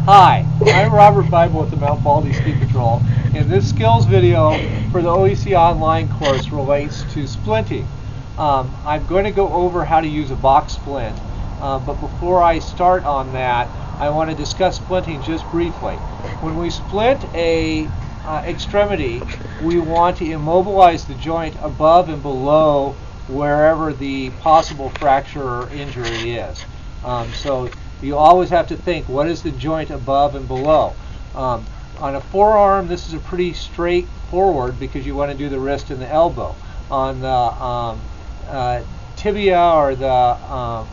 Hi, I'm Robert Bible with the Mount Baldy Ski Patrol, and this skills video for the OEC online course relates to splinting. I'm going to go over how to use a box splint, but before I start on that, I want to discuss splinting just briefly. When we splint a extremity, we want to immobilize the joint above and below wherever the possible fracture or injury is. So you always have to think, what is the joint above and below? On a forearm, this is a pretty straightforward because you want to do the wrist and the elbow. On the tibia or the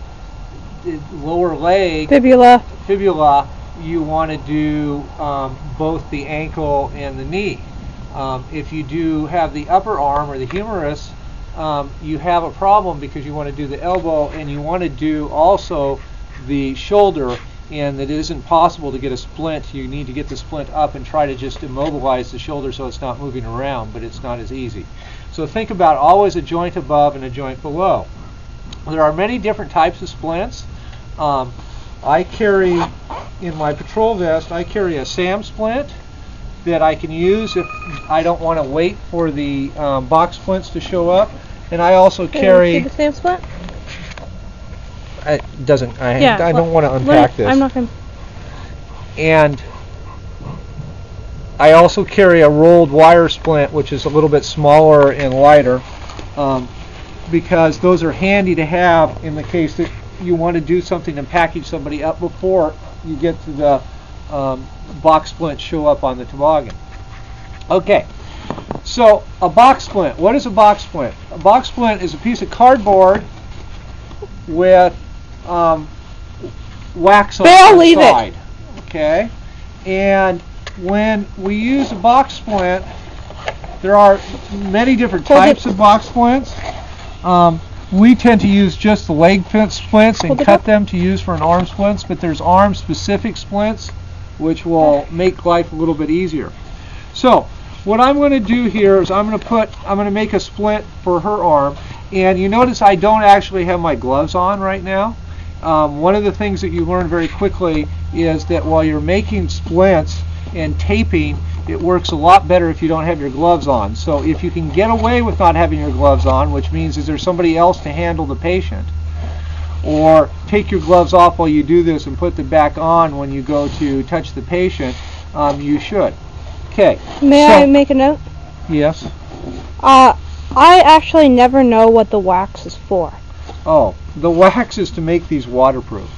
lower leg, fibula, you want to do both the ankle and the knee. If you do have the upper arm or the humerus, you have a problem because you want to do the elbow and you want to do also the shoulder, and it isn't possible to get a splint. You need to get the splint up and try to just immobilize the shoulder so it's not moving around, but it's not as easy. So think about always a joint above and a joint below. There are many different types of splints. I carry in my patrol vest, I carry a SAM splint that I can use if I don't want to wait for the box splints to show up. And I also carry the SAM splint? It doesn't. I don't want to unpack this. I'm not going. And I also carry a rolled wire splint, which is a little bit smaller and lighter, because those are handy to have in the case that you want to do something and package somebody up before you get to the box splint show up on the toboggan. Okay, so a box splint. What is a box splint? A box splint is a piece of cardboard with wax on the side. Okay, and when we use a box splint, there are many different types of box splints. We tend to use just the leg splints and cut them to use for an arm splints, but there's arm specific splints which will make life a little bit easier. So what I'm going to do here is I'm going to make a splint for her arm, and you notice I don't actually have my gloves on right now. One of the things that you learn very quickly is that while you're making splints and taping, it works a lot better if you don't have your gloves on. So if you can get away with not having your gloves on, which means is there somebody else to handle the patient, or take your gloves off while you do this and put them back on when you go to touch the patient, you should. Okay. May I make a note? Yes. I actually never know what the wax is for. Oh, the wax is to make these waterproof.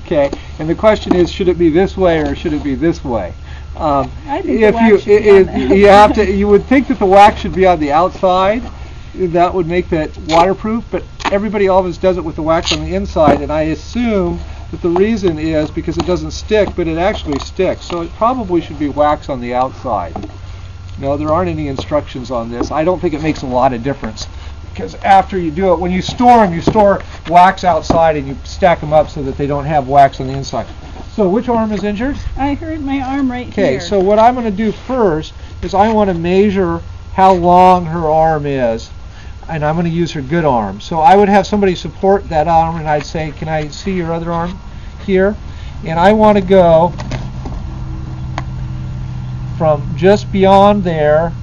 Okay, and the question is, should it be this way or should it be this way? I think the wax should be on there. You would think that the wax should be on the outside. That would make that waterproof, but everybody always does it with the wax on the inside, and I assume that the reason is because it doesn't stick, but it actually sticks. So it probably should be wax on the outside. No, there aren't any instructions on this. I don't think it makes a lot of difference, because after you do it, when you store them, you store wax outside and you stack them up so that they don't have wax on the inside. So which arm is injured? I hurt my arm right here. Okay, so what I'm going to do first is I want to measure how long her arm is, and I'm going to use her good arm. So I would have somebody support that arm, and I'd say, can I see your other arm here? And I want to go from just beyond there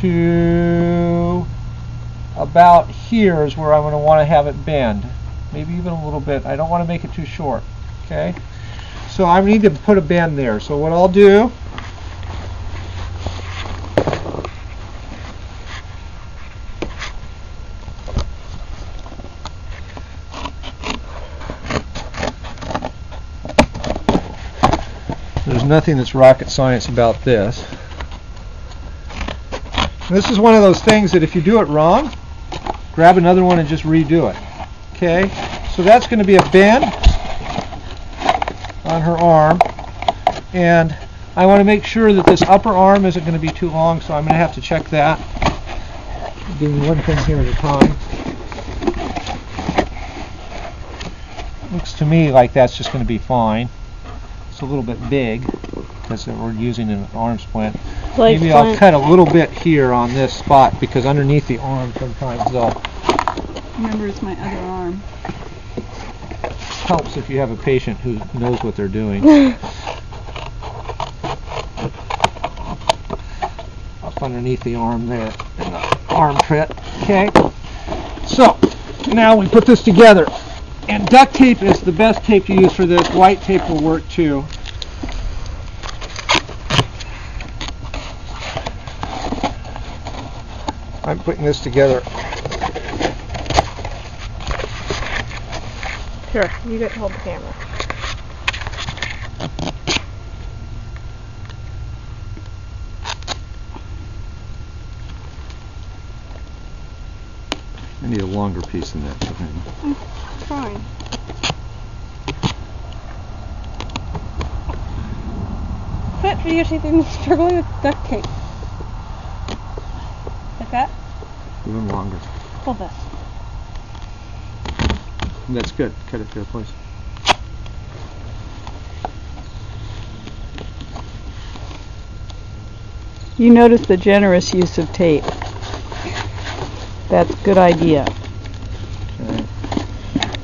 to about here is where I'm going to want to have it bend. Maybe even a little bit. I don't want to make it too short. Okay? So I need to put a bend there. So what I'll do, there's nothing that's rocket science about this. This is one of those things that if you do it wrong, grab another one and just redo it. Okay, so that's going to be a bend on her arm, and I want to make sure that this upper arm isn't going to be too long, so I'm going to have to check that. Doing one thing here at a time. Looks to me like that's just going to be fine. It's a little bit big because we're using an arm splint. Maybe I'll cut a little bit here on this spot because underneath the arm sometimes they'll... Remember, it's my other arm. Helps if you have a patient who knows what they're doing. Up underneath the arm there, in the armpit. Okay. So now we put this together, and duct tape is the best tape to use for this. White tape will work too. I'm putting this together. Sure, you get to hold the camera. I need a longer piece than that. Fine. Quit for you struggling with duct tape. Like that? Even longer. Hold this. That's good. Cut it to a place. You notice the generous use of tape. That's a good idea. Okay.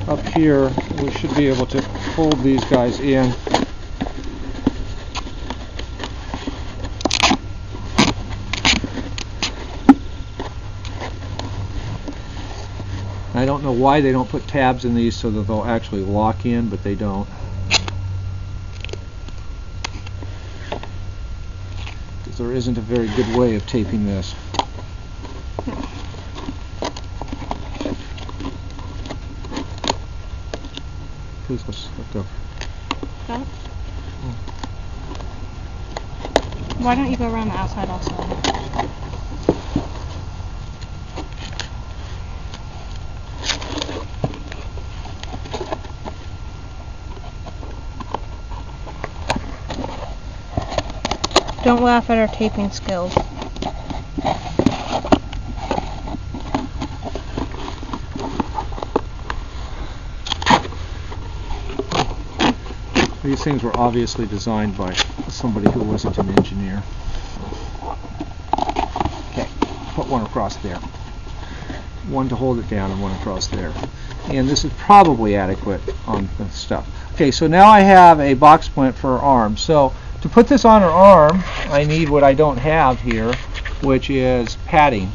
Up here, we should be able to fold these guys in. I don't know why they don't put tabs in these so that they'll actually lock in, but they don't. Because there isn't a very good way of taping this. Please, let go. Done? Why don't you go around the outside also? Don't laugh at our taping skills. These things were obviously designed by somebody who wasn't an engineer. Okay, put one across there. One to hold it down and one across there. And this is probably adequate on the stuff. Okay, so now I have a box splint for her arm. So to put this on her arm, I need what I don't have here, which is padding.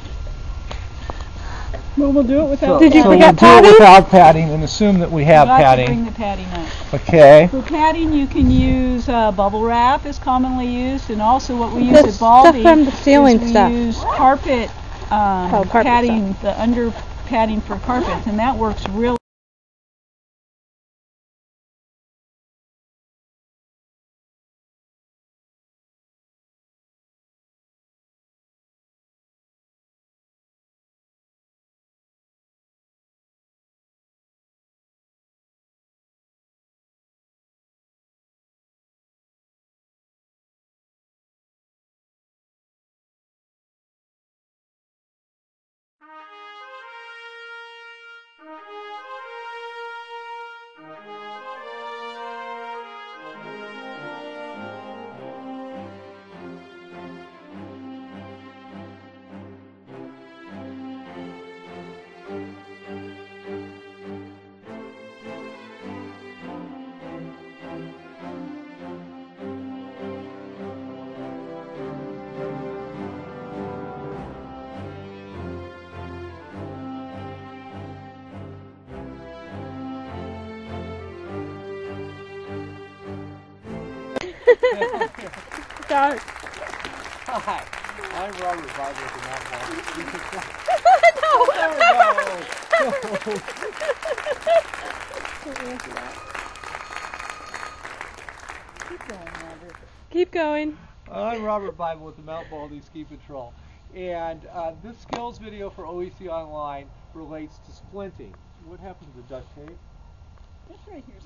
Well, we'll do it without Did you So forget we'll do padding? it without padding and assume that we have Bring padding. the padding up. Okay. For padding, you can use bubble wrap is commonly used, and also what we use The at Baldy stuff from the ceiling is we stuff. use carpet, carpet padding, the under padding for carpets, and that works really. Start. Hi, I'm Robert Bible with the Mount Baldy. Keep going. I'm Robert Bible with the Mount Baldy Ski Patrol, and this skills video for OEC Online relates to splinting. What happened to the duct tape? That's right here.